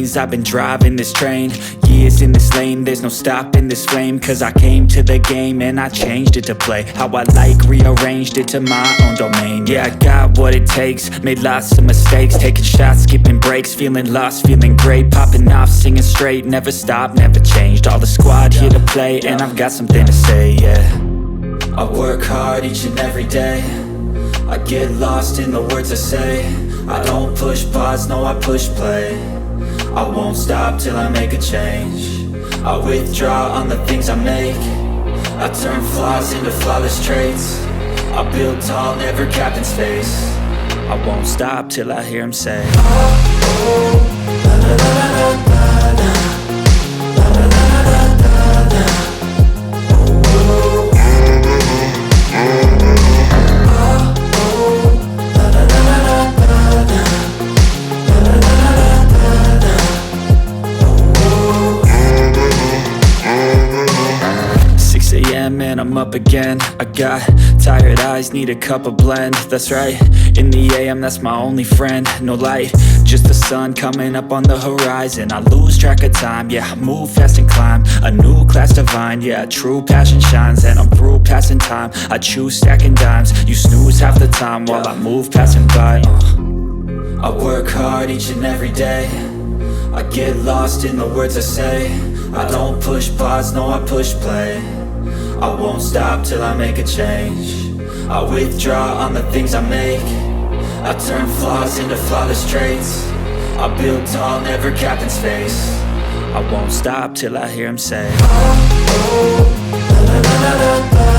things. I've been driving this train, years in this lane. There's no stopping this flame, cause I came to the game and I changed it to play how I like, rearranged it to my own domain. Yeah, I got what it takes, made lots of mistakes, taking shots, skipping breaks, feeling lost, feeling great, popping off, singing straight, never stopped, never changed. All the squad here to play, and I've got something to say, yeah. I work hard each and every day, I get lost in the words I say. I don't push pause, no, I push play. I won't stop till I make a change. I withdraw on the things I make. I turn flaws into flawless traits. I build tall, never capped in space. I won't stop till I hear him say, oh, oh, la la la la la la, la la la la la la, oh, oh, oh, la la la la la la, la la la la la la, oh, 6 a.m. and I'm up again. I got tired eyes, need a cup of blend. That's right, in the AM, that's my only friend. No light, just the sun coming up on the horizon. I lose track of time, yeah, I move fast and climb a new class divine, yeah, true passion shines. And I'm through passing time, I choose stacking dimes. You snooze half the time while I move passing by. I work hard each and every day, I get lost in the words I say. I don't push pause, no, I push play. I won't stop till I make a change. I withdraw on the things I make. I turn flaws into flawless traits. I build tall, never capped in space. I won't stop till I hear him say, oh, oh, la la la la la.